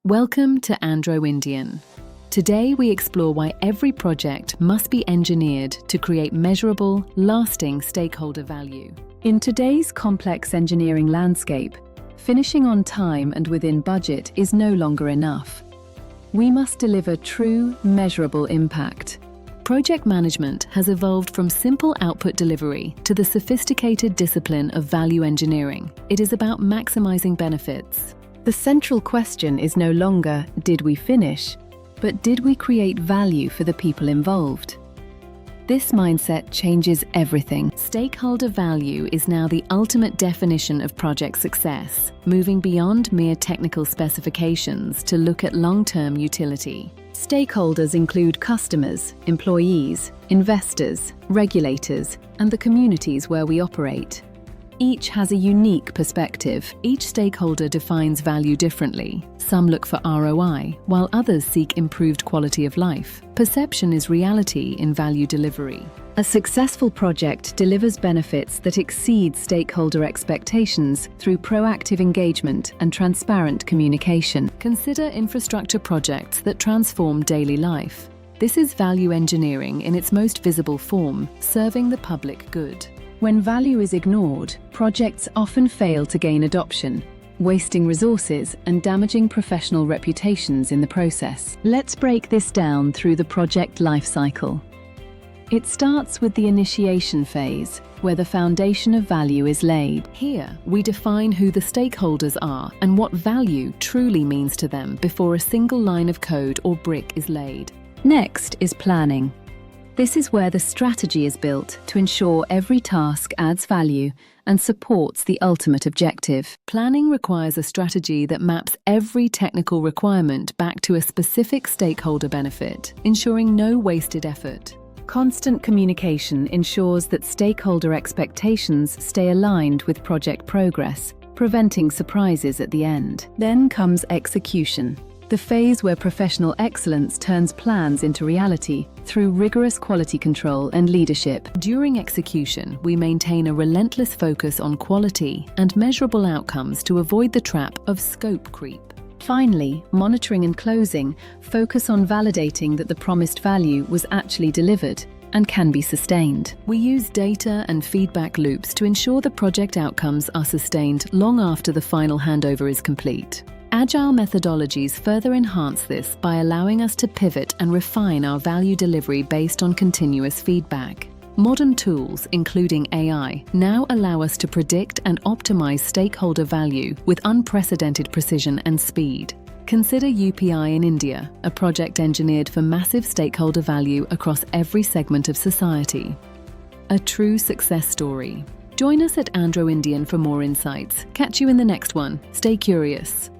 Welcome to AndroIndian. Today we explore why every project must be engineered to create measurable, lasting stakeholder value. In today's complex engineering landscape, finishing on time and within budget is no longer enough. We must deliver true, measurable impact. Project management has evolved from simple output delivery to the sophisticated discipline of value engineering. It is about maximizing benefits. The central question is no longer, did we finish, but did we create value for the people involved? This mindset changes everything. Stakeholder value is now the ultimate definition of project success, moving beyond mere technical specifications to look at long-term utility. Stakeholders include customers, employees, investors, regulators, and the communities where we operate. Each has a unique perspective. Each stakeholder defines value differently. Some look for ROI, while others seek improved quality of life. Perception is reality in value delivery. A successful project delivers benefits that exceed stakeholder expectations through proactive engagement and transparent communication. Consider infrastructure projects that transform daily life. This is value engineering in its most visible form, serving the public good. When value is ignored, projects often fail to gain adoption, wasting resources and damaging professional reputations in the process. Let's break this down through the project lifecycle. It starts with the initiation phase, where the foundation of value is laid. Here, we define who the stakeholders are and what value truly means to them before a single line of code or brick is laid. Next is planning. This is where the strategy is built to ensure every task adds value and supports the ultimate objective. Planning requires a strategy that maps every technical requirement back to a specific stakeholder benefit, ensuring no wasted effort. Constant communication ensures that stakeholder expectations stay aligned with project progress, preventing surprises at the end. Then comes execution, the phase where professional excellence turns plans into reality through rigorous quality control and leadership. During execution, we maintain a relentless focus on quality and measurable outcomes to avoid the trap of scope creep. Finally, monitoring and closing focus on validating that the promised value was actually delivered and can be sustained. We use data and feedback loops to ensure the project outcomes are sustained long after the final handover is complete. Agile methodologies further enhance this by allowing us to pivot and refine our value delivery based on continuous feedback. Modern tools, including AI, now allow us to predict and optimize stakeholder value with unprecedented precision and speed. Consider UPI in India, a project engineered for massive stakeholder value across every segment of society. A true success story. Join us at AndroIndian for more insights. Catch you in the next one. Stay curious.